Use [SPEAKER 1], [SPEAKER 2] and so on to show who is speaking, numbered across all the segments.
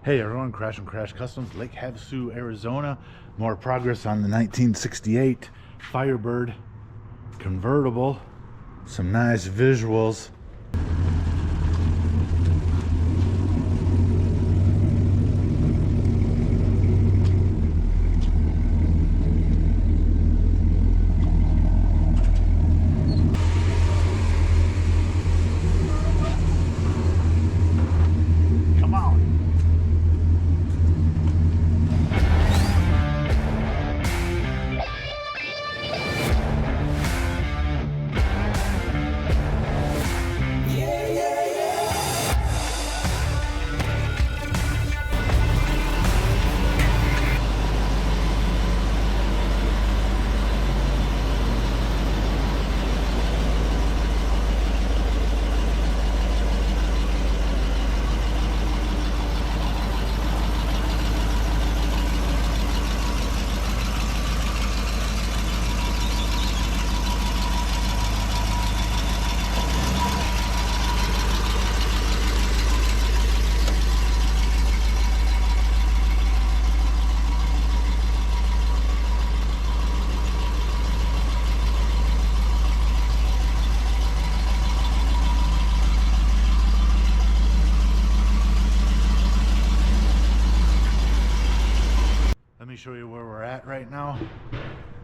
[SPEAKER 1] Hey everyone, Crash and Crash Customs, Lake Havasu, Arizona. More progress on the 1968 Firebird Convertible. Some nice visuals. Let me show you where we're at right now.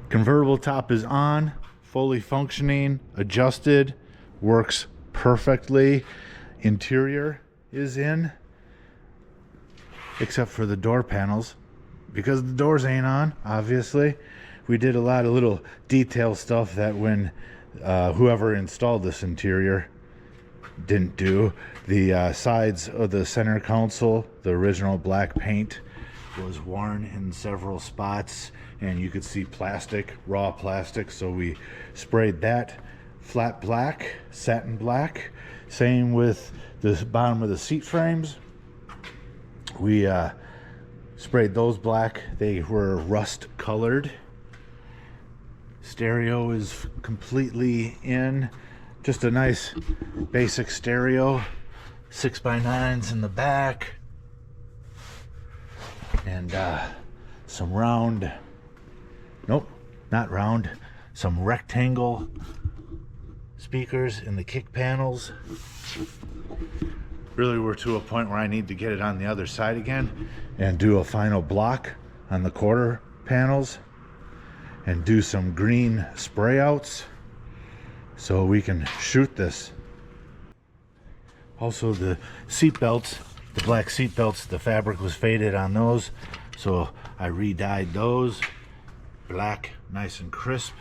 [SPEAKER 1] Convertible top is on, fully functioning, adjusted, works perfectly. Interior is in, except for the door panels, because the doors ain't on, obviously. We did a lot of little detail stuff that when whoever installed this interior didn't do. The sides of the center console, the original black paint, was worn in several spots, and you could see plastic, raw plastic, so we sprayed that flat black, satin black. Same with the bottom of the seat frames. We sprayed those black. They were rust colored. Stereo is completely in. Just a nice basic stereo. 6x9s in the back. And some round, nope, not round, some rectangle speakers in the kick panels. Really, we're to a point where I need to get it on the other side again and do a final block on the quarter panels and do some green spray outs so we can shoot this. Also, the seat belts, the black seat belts, the fabric was faded on those, so I re-dyed those black, nice and crisp.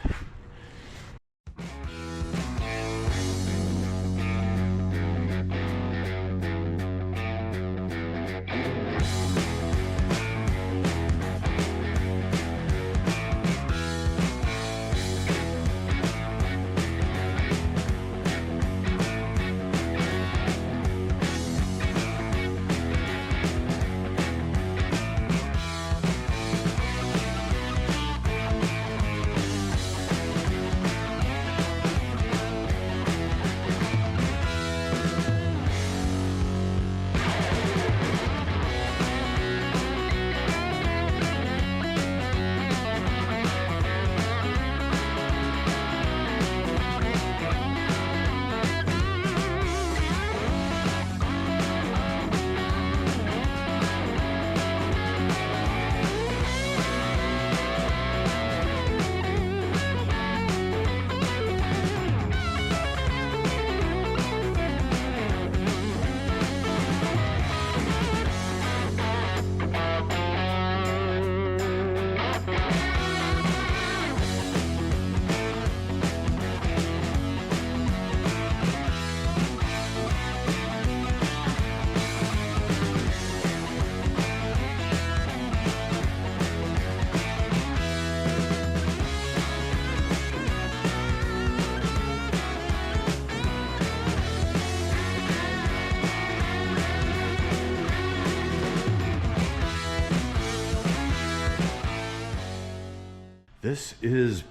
[SPEAKER 1] This is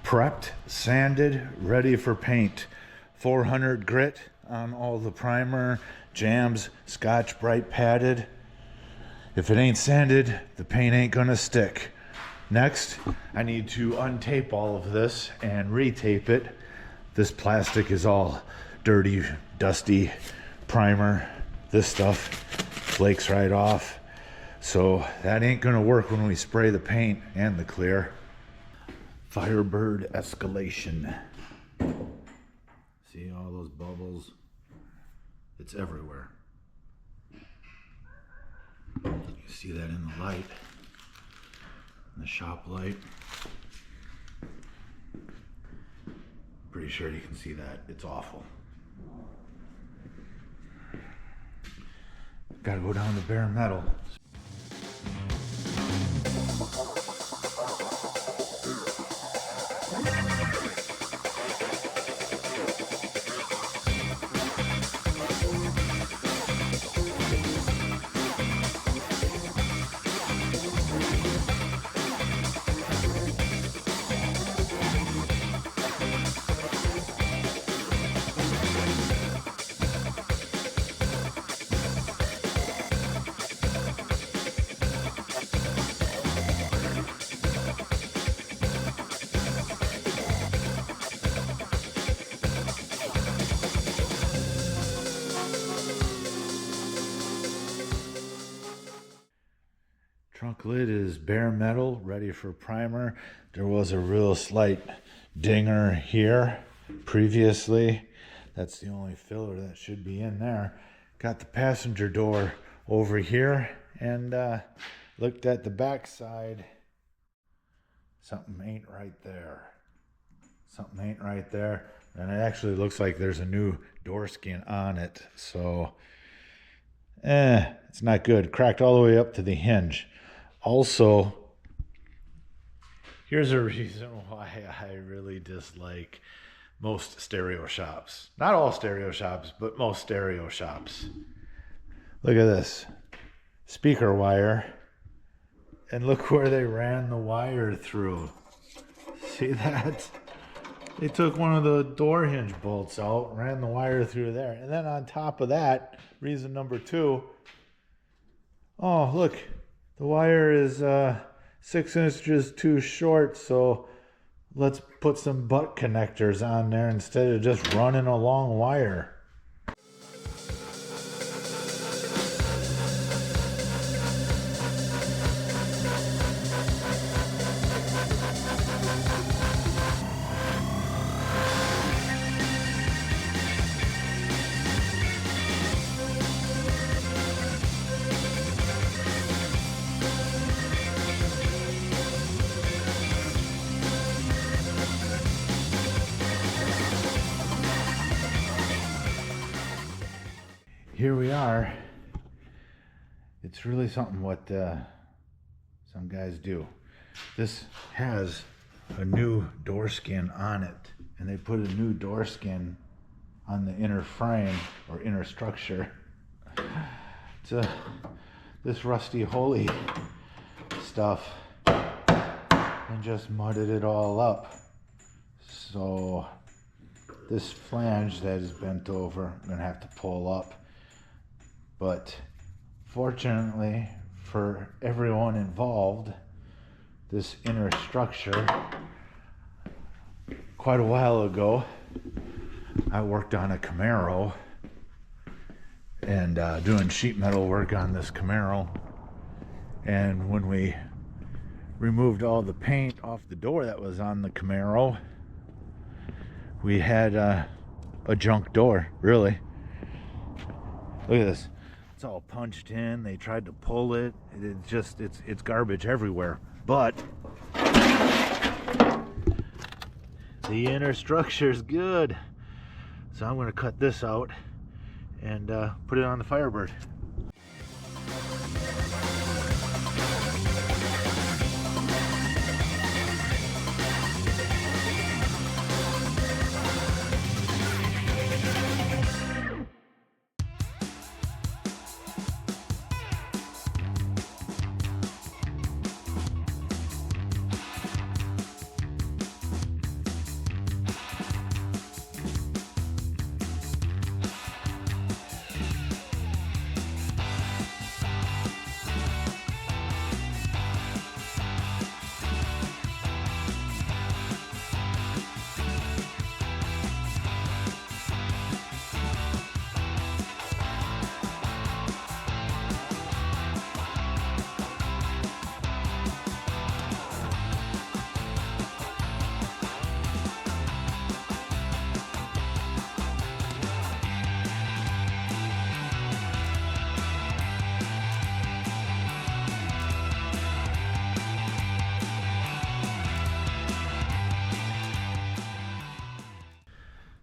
[SPEAKER 1] prepped, sanded, ready for paint. 400 grit on all the primer, jams, Scotch Brite padded. If it ain't sanded, the paint ain't gonna stick. Next, I need to untape all of this and retape it. This plastic is all dirty, dusty, primer. This stuff flakes right off. So that ain't gonna work when we spray the paint and the clear. Firebird escalation. See all those bubbles? It's everywhere. You can see that in the light, in the shop light. Pretty sure you can see that. It's awful. Gotta go down to bare metal. Trunk lid is bare metal, ready for primer. There was a real slight dinger here previously. That's the only filler that should be in there. Got the passenger door over here and looked at the back side. Something ain't right there. Something ain't right there. And it actually looks like there's a new door skin on it. So, it's not good. Cracked all the way up to the hinge. Also, here's a reason why I really dislike most stereo shops. Not all stereo shops, but most stereo shops. Look at this. Speaker wire. And look where they ran the wire through. See that? They took one of the door hinge bolts out, ran the wire through there. And then on top of that, reason number 2. Oh, look. The wire is 6 inches too short, so let's put some butt connectors on there instead of just running a long wire. Here we are. It's really something what some guys do. This has a new door skin on it, and they put a new door skin on the inner frame or inner structure. It's this rusty holy stuff, and just mudded it all up. So this flange that is bent over, I'm gonna have to pull up. But fortunately for everyone involved, this inner structure, quite a while ago, I worked on a Camaro and doing sheet metal work on this Camaro. And when we removed all the paint off the door that was on the Camaro, we had a junk door, really. Look at this. It's all punched in. They tried to pull it. It's garbage everywhere. But the inner structure is good. So I'm going to cut this out and put it on the Firebird.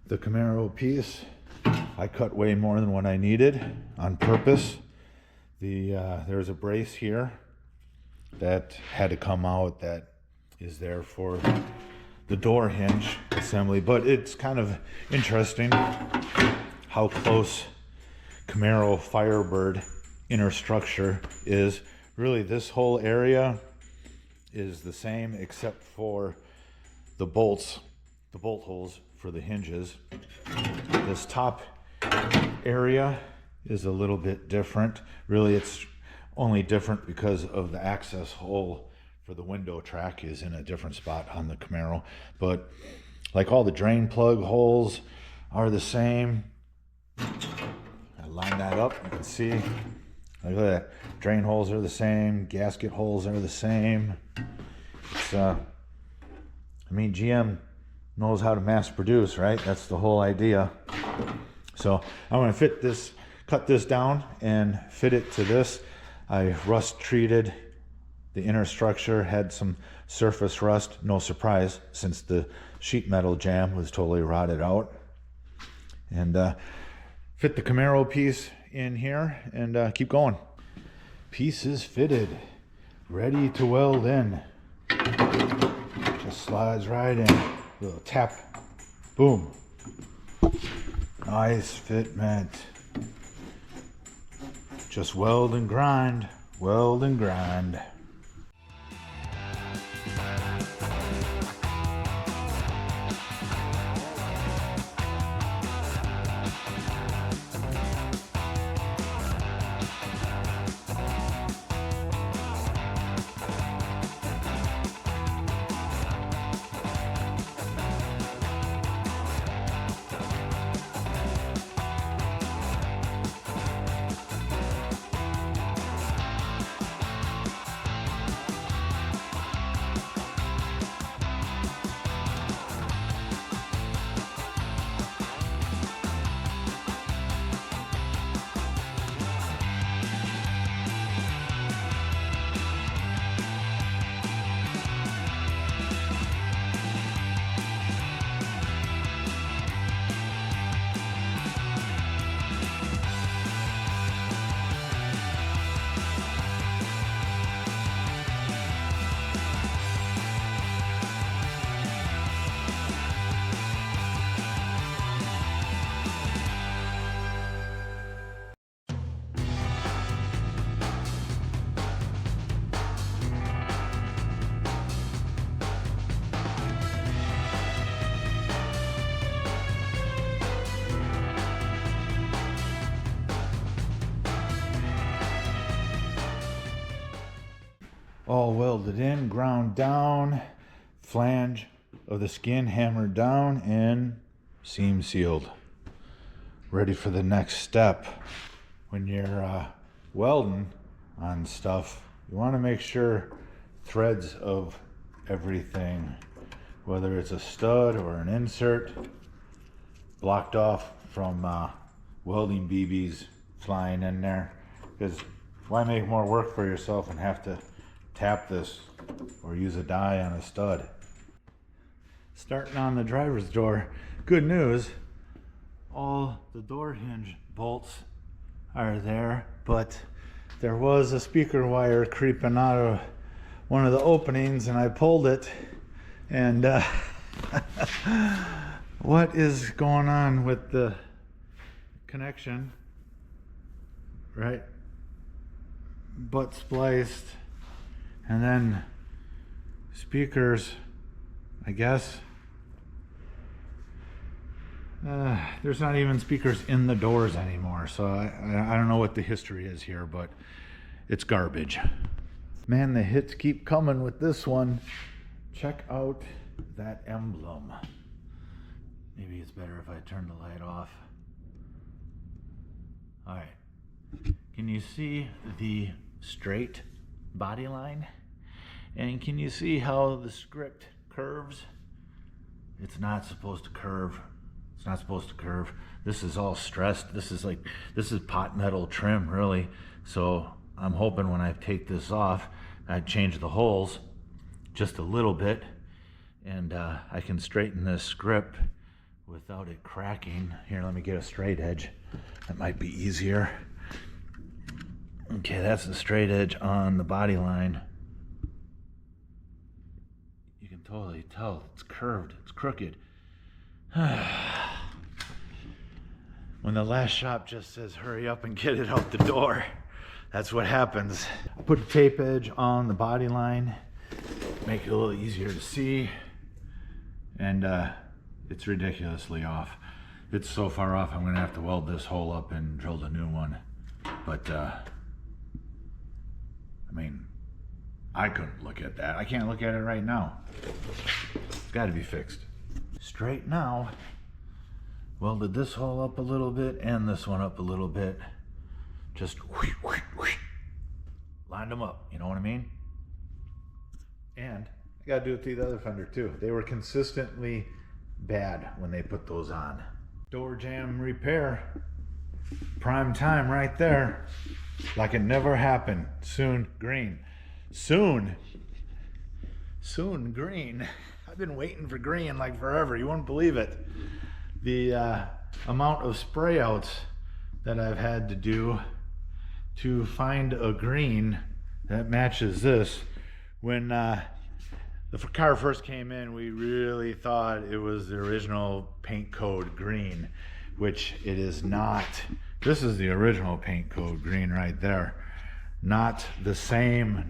[SPEAKER 1] The Camaro piece, I cut way more than what I needed on purpose. There's a brace here that had to come out that is there for the door hinge assembly, but it's kind of interesting how close Camaro Firebird inner structure is. Really, this whole area is the same except for the bolts, the bolt holes for the hinges. This top area is a little bit different. Really, it's only different because of the access hole for the window track is in a different spot on the Camaro. But like all the drain plug holes are the same. I line that up, you can see. Look at that. Drain holes are the same. Gasket holes are the same. It's, I mean, GM knows how to mass produce, right? That's the whole idea. So I'm going to cut this down and fit it to this. I rust treated the inner structure, had some surface rust, no surprise, since the sheet metal jamb was totally rotted out. And fit the Camaro piece in here and keep going. Piece is fitted, ready to weld in. Just slides right in. Little tap, boom. Nice fitment. Just weld and grind, weld and grind. All welded in, ground down, flange of the skin hammered down, and seam sealed. Ready for the next step. When you're welding on stuff, you want to make sure threads of everything, whether it's a stud or an insert, blocked off from welding BBs flying in there. Because why make more work for yourself and have to tap this or use a die on a stud? Starting on the driver's door, good news, all the door hinge bolts are there, but there was a speaker wire creeping out of one of the openings and I pulled it, and what is going on with the connection, right? Butt spliced. And then speakers, I guess. There's not even speakers in the doors anymore, so I don't know what the history is here, but it's garbage. Man, the hits keep coming with this one. Check out that emblem. Maybe it's better if I turn the light off. All right. Can you see the straight body line? And can you see how the script curves? It's not supposed to curve. It's not supposed to curve. This is all stressed. This is pot metal trim, really. So I'm hoping when I take this off, I change the holes just a little bit, and I can straighten this script without it cracking. Here, let me get a straight edge. That might be easier. Okay, that's the straight edge on the body line. You can totally tell it's curved, it's crooked. When the last shop just says hurry up and get it out the door, that's what happens. I put a tape edge on the body line, make it a little easier to see, and it's ridiculously off. It's so far off I'm gonna have to weld this hole up and drill the new one. But I mean, I couldn't look at that. I can't look at it right now. It's got to be fixed. Straight now. Welded this hole up a little bit and this one up a little bit. Just whoosh, whoosh, whoosh. Lined them up, you know what I mean? And I got to do it to the other fender too. They were consistently bad when they put those on. Door jamb repair. Prime time right there. Like it never happened. Soon green. Soon green. I've been waiting for green like forever. You wouldn't believe it. The amount of spray outs that I've had to do to find a green that matches this. When the car first came in, we really thought it was the original paint code green, which it is not. This is the original paint code green right there. Not the same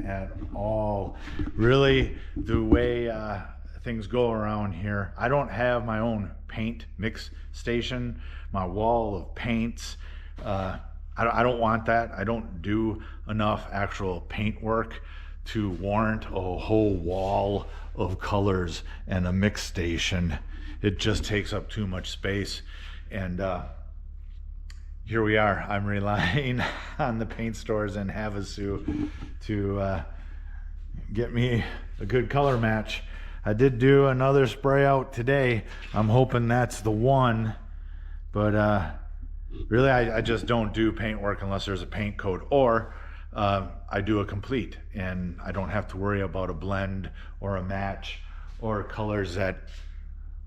[SPEAKER 1] at all. Really, the way things go around here, I don't have my own paint mix station, my wall of paints. I don't want that. I don't do enough actual paint work to warrant a whole wall of colors and a mix station. It just takes up too much space. And here we are. I'm relying on the paint stores in Havasu to get me a good color match. I did do another spray out today. I'm hoping that's the one, but really I just don't do paint work unless there's a paint code, or I do a complete and I don't have to worry about a blend or a match or colors that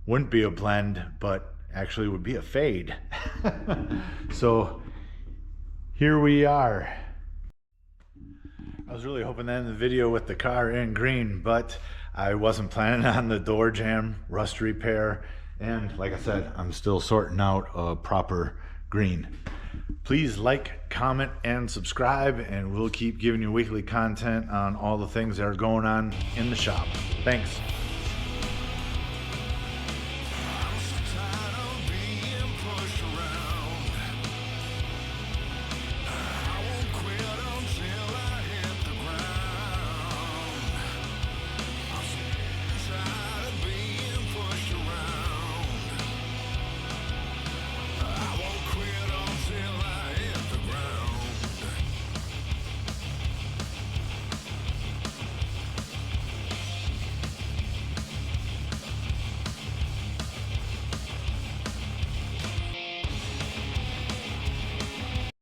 [SPEAKER 1] wouldn't be a blend but actually would be a fade. So here we are. I was really hoping to end the video with the car in green, but I wasn't planning on the door jamb rust repair, and like I said, I'm still sorting out a proper green. Please like, comment, and subscribe, and we'll keep giving you weekly content on all the things that are going on in the shop. Thanks.